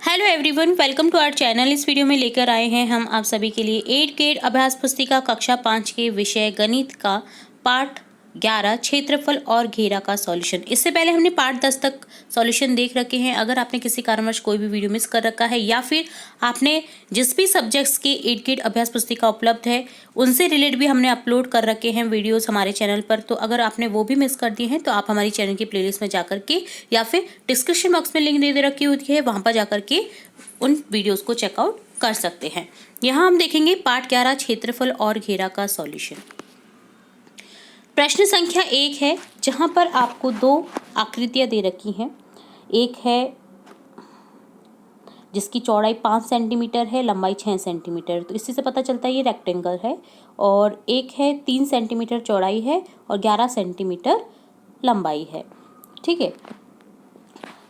Hello everyone, welcome to our channel. इस video में लेकर आए हैं हम आप सभी के लिए 8 ग्रेड अभ्यास पुस्तिका कक्षा 5 के विषय गणित का पाठ 11 क्षेत्रफल और घेरा का सॉल्यूशन। इससे पहले हमने पाठ 10 तक सॉल्यूशन देख रखे हैं। अगर आपने किसी कारणवश कोई भी वीडियो मिस कर रखा है या फिर आपने जिस भी सब्जेक्ट्स के 8 ग्रेड अभ्यास पुस्तिका उपलब्ध है उनसे रिलेटेड भी हमने अपलोड कर रखे हैं वीडियोस हमारे चैनल पर, तो अगर आपने वो भी मिस कर दिए हैं तो आप हमारी चैनल की प्लेलिस्ट में जाकर के या फिर डिस्क्रिप्शन बॉक्स में लिंक दे रखी होती है, वहाँ पर जाकर के उन वीडियोस को चेकआउट कर सकते हैं। यहाँ हम देखेंगे पाठ 11 क्षेत्रफल और घेरा का सॉल्यूशन। प्रश्न संख्या 1 है, जहाँ पर आपको दो आकृतियाँ दे रखी हैं। एक है जिसकी चौड़ाई 5 सेंटीमीटर है, लंबाई 6 सेंटीमीटर, तो इसी से पता चलता है ये रेक्टेंगल है। और एक है 3 सेंटीमीटर चौड़ाई है और 11 सेंटीमीटर लंबाई है। ठीक है,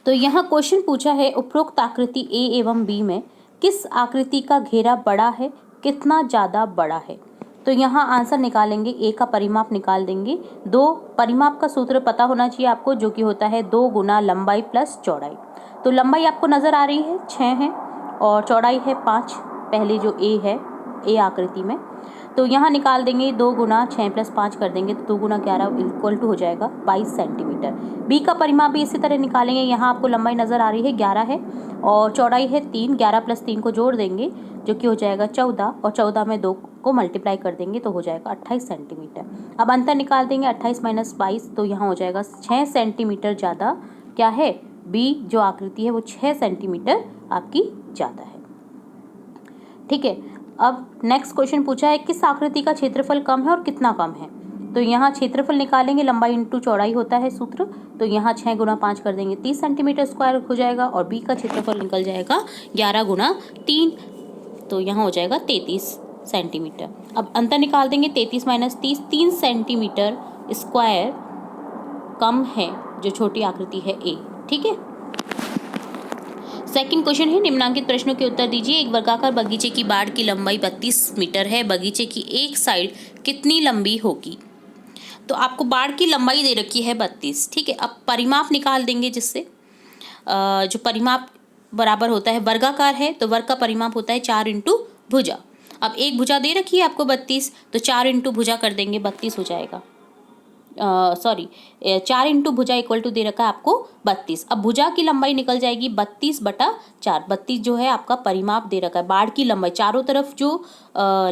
तो यहाँ क्वेश्चन पूछा है उपरोक्त आकृति ए एवं बी में किस आकृति का घेरा बड़ा है, कितना ज़्यादा बड़ा है। तो यहाँ आंसर निकालेंगे, ए का परिमाप निकाल देंगे। दो परिमाप का सूत्र पता होना चाहिए आपको, जो कि होता है 2 गुना लंबाई प्लस चौड़ाई। तो लंबाई आपको नज़र आ रही है 6 है और चौड़ाई है 5, पहले जो ए है ए आकृति में। तो यहाँ निकाल देंगे 2 गुना 6 प्लस 5 कर देंगे तो 2 गुना 11 इक्वल टू हो जाएगा 22 सेंटीमीटर। बी का परिमाप भी इसी तरह निकालेंगे। यहाँ आपको लंबाई नज़र आ रही है 11 है और चौड़ाई है 3, 11 प्लस 3 को जोड़ देंगे जो कि हो जाएगा 14 और 14 में 2 को मल्टीप्लाई कर देंगे तो हो जाएगा 28 सेंटीमीटर। अब अंतर निकाल देंगे 28 माइनस 22, तो यहाँ हो जाएगा 6 सेंटीमीटर ज़्यादा क्या है, बी जो आकृति है वो 6 सेंटीमीटर आपकी ज़्यादा है। ठीक है, अब नेक्स्ट क्वेश्चन पूछा है किस आकृति का क्षेत्रफल कम है और कितना कम है। तो यहाँ क्षेत्रफल निकालेंगे, लंबाई इंटू चौड़ाई होता है सूत्र, तो यहाँ 6 गुना 5 कर देंगे 30 सेंटीमीटर स्क्वायर हो जाएगा और बी का क्षेत्रफल निकल जाएगा 11 गुना 3, तो यहाँ हो जाएगा 33 सेंटीमीटर। अब अंतर निकाल देंगे 33 माइनस 30, 3 सेंटीमीटर स्क्वायर कम है जो छोटी आकृति है ए। ठीक है, सेकंड क्वेश्चन है निम्नांकित प्रश्नों के उत्तर दीजिए। एक वर्गाकार बगीचे की बाड़ की लंबाई 32 मीटर है, बगीचे की एक साइड कितनी लंबी होगी। तो आपको बाड़ की लंबाई दे रखी है 32। ठीक है, अब परिमाप निकाल देंगे, जिससे जो परिमाप बराबर होता है, वर्गाकार है तो वर्ग का परिमाप होता है 4 इंटू भुजा। अब एक भुजा दे रखी है आपको 32, तो 4 इंटू भुजा कर देंगे 32 हो जाएगा। 4 इंटू भुजा इक्वल टू दे रखा है आपको 32। अब भुजा की लंबाई निकल जाएगी 32/4। 32 जो है आपका परिमाप दे रखा है। बाड़ की लंबाई चारों तरफ जो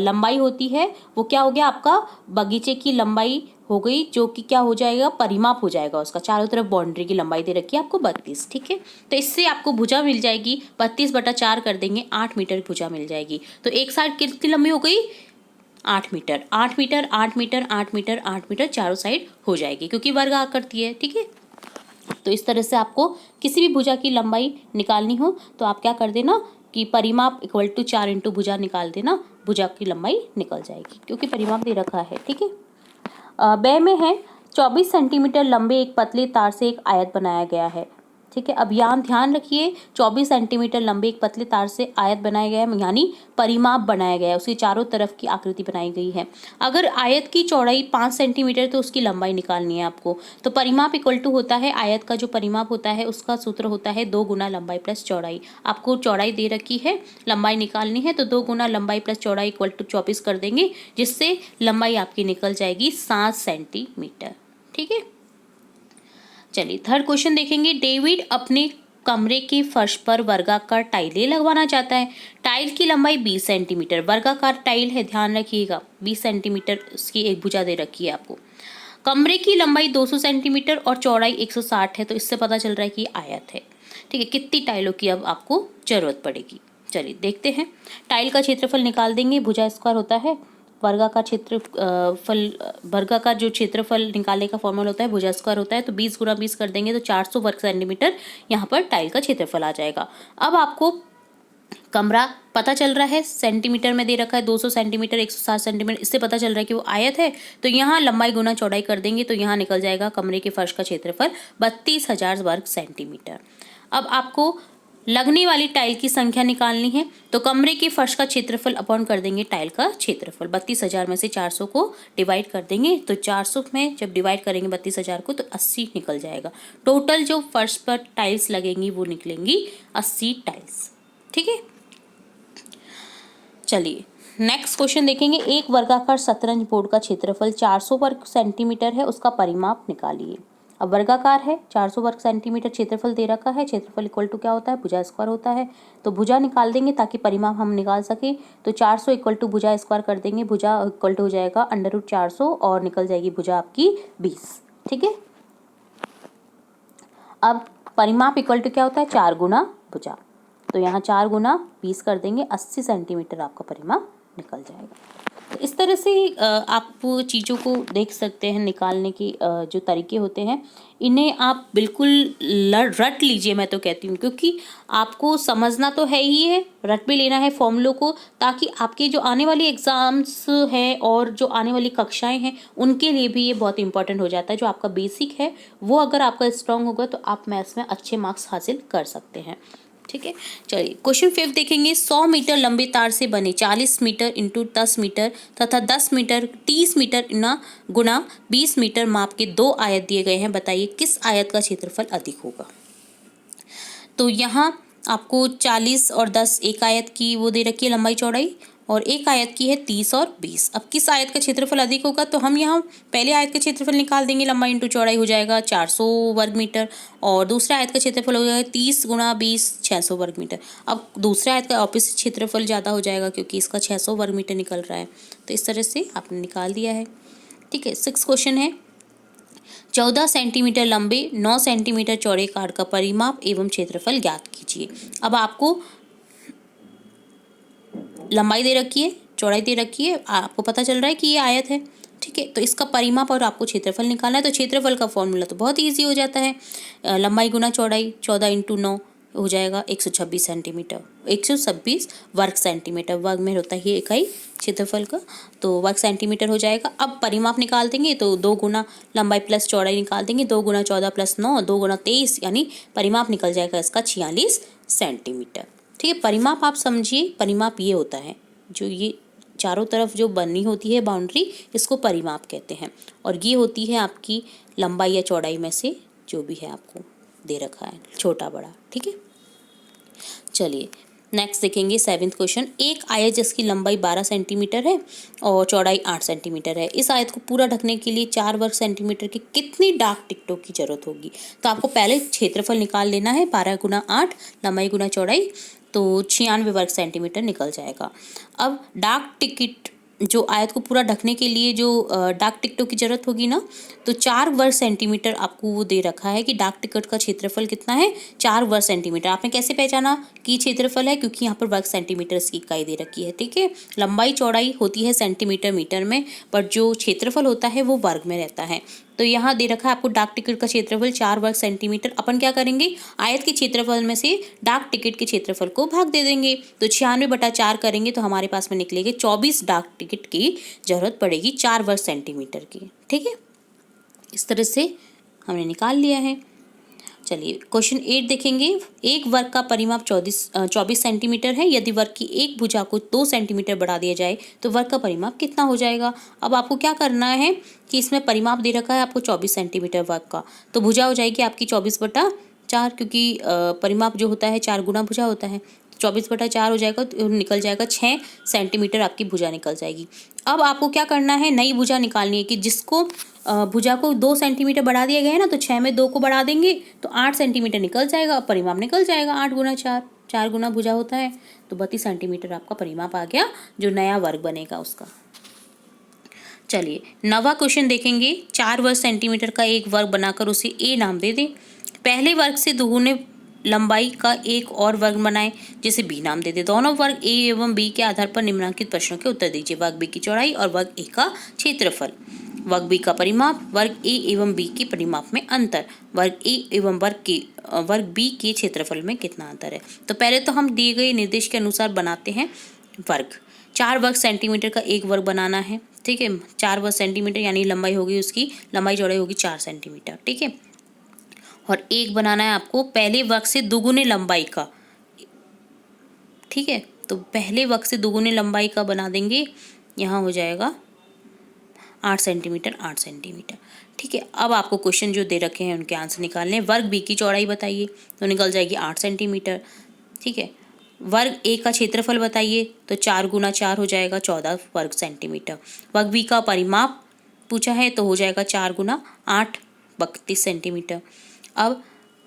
लंबाई होती है वो क्या हो गया, आपका बगीचे की लंबाई हो गई, जो कि क्या हो जाएगा, परिमाप हो जाएगा उसका। चारों तरफ बाउंड्री की लंबाई दे रखी है आपको 32। ठीक है, तो इससे आपको भुजा मिल जाएगी 32/4 कर देंगे 8 मीटर भुजा मिल जाएगी। तो एक साइड कितनी लंबी हो गई, 8 metre, 8 metre, 8 metre, 8 metre, 8 metre चारों साइड हो जाएगी, क्योंकि वर्ग आकृति है। ठीक है, तो इस तरह से आपको किसी भी भुजा की लंबाई निकालनी हो तो आप क्या कर देना कि परिमाप इक्वल टू 4 इंटू भुजा निकाल देना, भुजा की लंबाई निकल जाएगी क्योंकि परिमाप दे रखा है। ठीक है, ब में है 24 सेंटीमीटर लंबे एक पतले तार से एक आयत बनाया गया है। ठीक है, अब यहाँ ध्यान रखिए 24 सेंटीमीटर लंबे एक पतले तार से आयत बनाया गया है, यानी परिमाप बनाया गया है, उसकी चारों तरफ की आकृति बनाई गई है। अगर आयत की चौड़ाई 5 सेंटीमीटर तो उसकी लंबाई निकालनी है आपको। तो परिमाप इक्वल टू होता है, आयत का जो परिमाप होता है उसका सूत्र होता है 2 गुना लंबाई प्लस चौड़ाई। आपको चौड़ाई दे रखी है, लंबाई निकालनी है, तो 2 गुना लंबाई प्लस चौड़ाई इक्वल टू 24 कर देंगे, जिससे लंबाई आपकी निकल जाएगी 7 सेंटीमीटर। ठीक है, चलिए थर्ड क्वेश्चन देखेंगे। डेविड अपने कमरे के फर्श पर वर्गाकार टाइलें लगवाना चाहता है। टाइल की लंबाई 20 सेंटीमीटर, वर्गाकार टाइल है, ध्यान रखिएगा 20 सेंटीमीटर उसकी एक भुजा दे रखी है आपको। कमरे की लंबाई 200 सेंटीमीटर और चौड़ाई 160 है, तो इससे पता चल रहा है कि आयत है। ठीक है, कितनी टाइलों की अब आपको जरूरत पड़ेगी, चलिए देखते हैं। टाइल का क्षेत्रफल निकाल देंगे, भुजा स्क्वायर होता है, वर्गाकार जो क्षेत्रफल निकालने का फॉर्मूला होता है भुजा स्क्वायर होता है, तो 20 गुना 20 कर देंगे तो 400 वर्ग सेंटीमीटर यहाँ पर टाइल का क्षेत्रफल आ जाएगा। अब आपको कमरा पता चल रहा है, सेंटीमीटर में दे रखा है 200 सेंटीमीटर 160 सेंटीमीटर, इससे पता चल रहा है कि वो आयत है, तो यहाँ लंबाई गुना चौड़ाई कर देंगे तो यहाँ निकल जाएगा कमरे के फर्श का क्षेत्रफल 32,000 वर्ग सेंटीमीटर। अब आपको लगने वाली टाइल की संख्या निकालनी है। तो कमरे के फर्श का क्षेत्रफल अपॉन कर देंगे टाइल का क्षेत्रफल। 32,000 में से 400 को डिवाइड कर देंगे, तो 400 में जब डिवाइड करेंगे 32,000 को तो 80 निकल जाएगा। टोटल जो फर्श पर टाइल्स लगेंगी वो निकलेंगी 80 टाइल्स। ठीक है, चलिए नेक्स्ट क्वेश्चन देखेंगे। एक वर्गाकार शतरंज बोर्ड का क्षेत्रफल 400 वर्ग सेंटीमीटर है, उसका परिमाप निकालिए। अब वर्गाकार है, 400 वर्ग सेंटीमीटर क्षेत्रफल दे रखा है। क्षेत्रफल इक्वल टू क्या होता है, भुजा स्क्वायर होता है। तो भुजा निकाल देंगे ताकि परिमाप हम निकाल सकें। तो 400 इक्वल टू भुजा स्क्वायर कर देंगे, भुजा इक्वल टू हो जाएगा √400 और निकल जाएगी भुजा आपकी 20। ठीक है, अब परिमाप इक्वल टू क्या होता है, 4 गुना भुजा। तो यहाँ 4 गुना 20 कर देंगे, 80 सेंटीमीटर आपका परिमाप निकल जाएगा। तो इस तरह से आप चीज़ों को देख सकते हैं। निकालने की जो तरीके होते हैं इन्हें आप बिल्कुल रट लीजिए, मैं तो कहती हूँ, क्योंकि आपको समझना तो है ही है, रट भी लेना है फॉर्मूलों को, ताकि आपके जो आने वाली एग्ज़ाम्स है और जो आने वाली कक्षाएं हैं उनके लिए भी ये बहुत इंपॉर्टेंट हो जाता है। जो आपका बेसिक है वो अगर आपका स्ट्रांग होगा तो आप मैथ्स में अच्छे मार्क्स हासिल कर सकते हैं। ठीक है, चलिए क्वेश्चन 5 देखेंगे। 100 मीटर लंबे तार से बने 40 मीटर इंटू 10 मीटर तथा 10 मीटर 30 मीटर गुना 20 मीटर माप के 2 आयत दिए गए हैं, बताइए किस आयत का क्षेत्रफल अधिक होगा। तो यहाँ आपको 40 और 10 एक आयत की वो दे रखी है लंबाई चौड़ाई, और एक आयत की है 30 और 20। अब किस आयत का क्षेत्रफल अधिक होगा, तो हम यहाँ पहले आयत का क्षेत्रफल निकाल देंगे। लंबाई इंटू चौड़ाई हो जाएगा 400 वर्ग मीटर, और दूसरे आयत का क्षेत्रफल हो जाएगा 30 गुणा 20 600 वर्ग मीटर। अब दूसरे आयत का ऑपोजिट क्षेत्रफल ज़्यादा हो जाएगा क्योंकि इसका 600 वर्ग मीटर निकल रहा है। तो इस तरह से आपने निकाल दिया है। ठीक है, 6 क्वेश्चन है। 14 सेंटीमीटर लंबे 9 सेंटीमीटर चौड़े कार्ड का परिमाप एवं क्षेत्रफल ज्ञात कीजिए। अब आपको लंबाई दे रखी है, चौड़ाई दे रखी है, आपको पता चल रहा है कि ये आयत है। ठीक है, तो इसका परिमाप और आपको क्षेत्रफल निकालना है। तो क्षेत्रफल का फॉर्मूला तो बहुत ईजी हो जाता है, लंबाई गुना चौड़ाई, 14 इंटू 9 हो जाएगा 126 सेंटीमीटर, 126 वर्ग सेंटीमीटर। वर्ग में होता है ये इकाई क्षेत्रफल का, तो वर्ग सेंटीमीटर हो जाएगा। अब परिमाप निकाल देंगे तो 2 गुना लंबाई प्लस चौड़ाई निकाल देंगे, 2 गुना 14 प्लस 9, 2 गुना 23, यानी परिमाप निकल जाएगा इसका 46 सेंटीमीटर। ठीक है, परिमाप आप समझिए, परिमाप ये होता है जो ये चारों तरफ जो बनी होती है बाउंड्री, इसको परिमाप कहते हैं। और ये होती है आपकी लंबाई या चौड़ाई में से जो भी है आपको दे रखा है, छोटा बड़ा। ठीक है, चलिए नेक्स्ट देखेंगे 7th क्वेश्चन। एक आयत जिसकी लंबाई 12 सेंटीमीटर है और चौड़ाई 8 सेंटीमीटर है, इस आयत को पूरा ढकने के लिए 4 वर्ग सेंटीमीटर की कितनी डाक टिकटों की जरूरत होगी। तो आपको पहले क्षेत्रफल निकाल लेना है, 12 गुना 8 लंबाई गुना चौड़ाई, तो 96 वर्ग सेंटीमीटर निकल जाएगा। अब डाक टिकट जो आयत को पूरा ढकने के लिए जो डाक टिकटों की जरूरत होगी ना, तो 4 वर्ग सेंटीमीटर आपको वो दे रखा है कि डाक टिकट का क्षेत्रफल कितना है, 4 वर्ग सेंटीमीटर। आपने कैसे पहचाना कि क्षेत्रफल है, क्योंकि यहाँ पर वर्ग सेंटीमीटर की इकाई दे रखी है। ठीक है, लंबाई चौड़ाई होती है सेंटीमीटर मीटर में, पर जो क्षेत्रफल होता है वो वर्ग में रहता है। तो यहाँ दे रखा है आपको डाक टिकट का क्षेत्रफल 4 वर्ग सेंटीमीटर। अपन क्या करेंगे, आयत के क्षेत्रफल में से डाक टिकट के क्षेत्रफल को भाग दे देंगे, तो 96/4 करेंगे तो हमारे पास में निकलेगी 24 डाक टिकट की जरूरत पड़ेगी 4 वर्ग सेंटीमीटर की। ठीक है, इस तरह से हमने निकाल लिया है। चलिए क्वेश्चन 8 देखेंगे। एक वर्ग का परिमाप 24 सेंटीमीटर है। यदि वर्ग की एक भुजा को 2 सेंटीमीटर बढ़ा दिया जाए तो वर्ग का परिमाप कितना हो जाएगा। अब आपको क्या करना है कि इसमें परिमाप दे रखा है आपको 24 सेंटीमीटर वर्ग का, तो भुजा हो जाएगी आपकी 24/4, क्योंकि परिमाप जो होता है 4 गुना भुजा होता है। 24/4 हो जाएगा तो निकल जाएगा 6 सेंटीमीटर आपकी भुजा निकल जाएगी। अब आपको क्या करना है, नई भुजा निकालनी है कि जिसको भुजा को 2 सेंटीमीटर बढ़ा दिया गया है ना, तो 6 में 2 को बढ़ा देंगे तो 8 सेंटीमीटर निकल जाएगा। परिमाप निकल जाएगा 8 गुना 4, 4 गुना भुजा होता है, तो 32 सेंटीमीटर आपका परिमाप आ गया जो नया वर्ग बनेगा उसका। चलिए 9वां क्वेश्चन देखेंगे। 4 वर्ग सेंटीमीटर का एक वर्ग बनाकर उसे ए नाम दे दें। पहले वर्ग से दोगुने लंबाई का एक और वर्ग बनाएं जिसे बी नाम दे दे। दोनों वर्ग ए एवं बी के आधार पर निम्नलिखित प्रश्नों के उत्तर दीजिए। वर्ग बी की चौड़ाई और वर्ग ए का क्षेत्रफल, वर्ग बी का परिमाप, वर्ग ए एवं बी के परिमाप में अंतर, वर्ग ए एवं वर्ग बी के क्षेत्रफल में कितना अंतर है। तो पहले तो हम दिए गए निर्देश के अनुसार बनाते हैं वर्ग। 4 वर्ग सेंटीमीटर का एक वर्ग बनाना है। ठीक है, 4 वर्ग सेंटीमीटर यानी लंबाई होगी उसकी, लंबाई चौड़ाई होगी 4 सेंटीमीटर। ठीक है, और एक बनाना है आपको पहले वर्ग से दुगुने लंबाई का ठीक है। तो पहले वर्ग से दोगुनी लंबाई का बना देंगे, यहाँ हो जाएगा 8 सेंटीमीटर 8 सेंटीमीटर। ठीक है, अब आपको क्वेश्चन जो दे रखे हैं उनके आंसर निकालने हैं। वर्ग बी की चौड़ाई बताइए, तो निकल जाएगी 8 सेंटीमीटर। ठीक है, वर्ग ए का क्षेत्रफल बताइए, तो 4 गुना 4 हो जाएगा 14 वर्ग सेंटीमीटर। वर्ग बी का परिमाप पूछा है, तो हो जाएगा 4 गुना 8 32 सेंटीमीटर। अब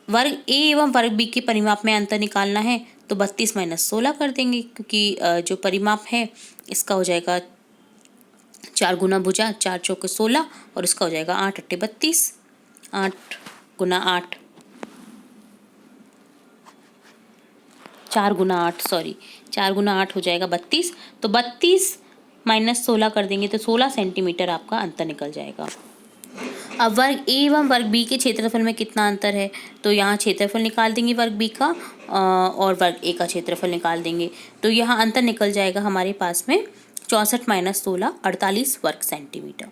वर्ग ए एवं वर्ग बी के परिमाप में अंतर निकालना है, तो 32 माइनस 16 कर देंगे, क्योंकि जो परिमाप है इसका हो जाएगा 4 गुना भुजा 4 चौके 16 और इसका हो जाएगा 8 अट्ठे 32, 8 गुना 8 4 गुना 8 हो जाएगा 32। तो 32 माइनस 16 कर देंगे तो 16 सेंटीमीटर आपका अंतर निकल जाएगा। अब वर्ग ए एवं वर्ग बी के क्षेत्रफल में कितना अंतर है, तो यहाँ क्षेत्रफल निकाल देंगे वर्ग बी का और वर्ग ए का क्षेत्रफल निकाल देंगे, तो यहाँ अंतर निकल जाएगा हमारे पास में 64 माइनस 16 48 वर्ग सेंटीमीटर।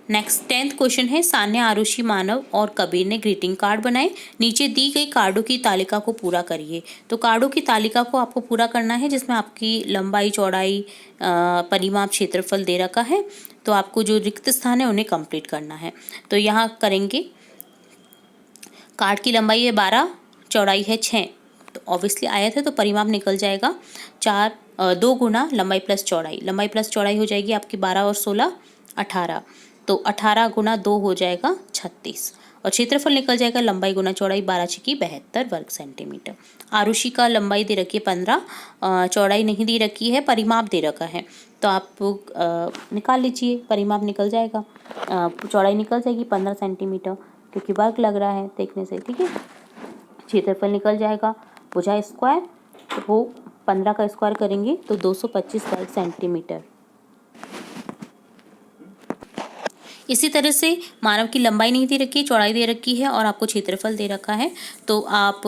नेक्स्ट 10th क्वेश्चन है, सान्या, आरुषि, मानव और कबीर ने ग्रीटिंग कार्ड बनाए। नीचे दी गई कार्डों की तालिका को पूरा करिए। तो कार्डों की तालिका को आपको पूरा करना है जिसमें आपकी लंबाई, चौड़ाई, परिमाप, क्षेत्रफल दे रखा है। तो आपको जो रिक्त स्थान है उन्हें कंप्लीट करना है। तो यहाँ करेंगे, कार्ड की लंबाई है 12, चौड़ाई है 6, तो ऑब्वियसली आयत है तो परिमाप निकल जाएगा 2 गुना लंबाई प्लस चौड़ाई। लंबाई प्लस चौड़ाई हो जाएगी आपकी 12 और 16 18, तो 18 गुना 2 हो जाएगा 36 और क्षेत्रफल निकल जाएगा लंबाई गुना चौड़ाई 12 छकी 72 वर्ग सेंटीमीटर। आरुषि का लंबाई दे रखी है 15, चौड़ाई नहीं दे रखी है, परिमाप दे रखा है, तो आप निकाल लीजिए, परिमाप निकल जाएगा, चौड़ाई निकल जाएगी 15 सेंटीमीटर क्योंकि वर्ग लग रहा है देखने से। ठीक है, क्षेत्रफल निकल जाएगा भुजा स्क्वायर, तो वो 15 का स्क्वायर करेंगे तो 225 वर्ग सेंटीमीटर। इसी तरह से मानव की लंबाई नहीं दे रखी है, चौड़ाई दे रखी है और आपको क्षेत्रफल दे रखा है, तो आप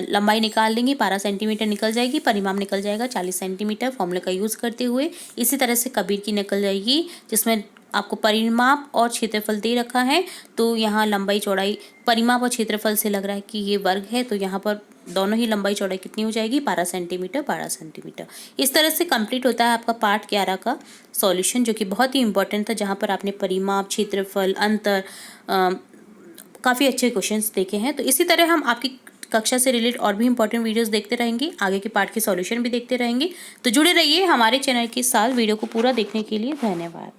लंबाई निकाल लेंगे 12 सेंटीमीटर निकल जाएगी, परिमाप निकल जाएगा 40 सेंटीमीटर फॉर्मूले का यूज़ करते हुए। इसी तरह से कबीर की निकल जाएगी जिसमें आपको परिमाप और क्षेत्रफल दे रखा है, तो यहाँ लंबाई, चौड़ाई, परिमाप और क्षेत्रफल से लग रहा है कि ये वर्ग है, तो यहाँ पर दोनों ही लंबाई चौड़ाई कितनी हो जाएगी 12 सेंटीमीटर 12 सेंटीमीटर। इस तरह से कंप्लीट होता है आपका पार्ट 11 का सॉल्यूशन, जो कि बहुत ही इंपॉर्टेंट था, जहाँ पर आपने परिमाप, क्षेत्रफल, अंतर, काफ़ी अच्छे क्वेश्चंस देखे हैं। तो इसी तरह हम आपकी कक्षा से रिलेटेड और भी इंपॉर्टेंट वीडियोस देखते रहेंगे, आगे के पार्ट के सॉल्यूशन भी देखते रहेंगे। तो जुड़े रहिए हमारे चैनल के साथ। वीडियो को पूरा देखने के लिए धन्यवाद।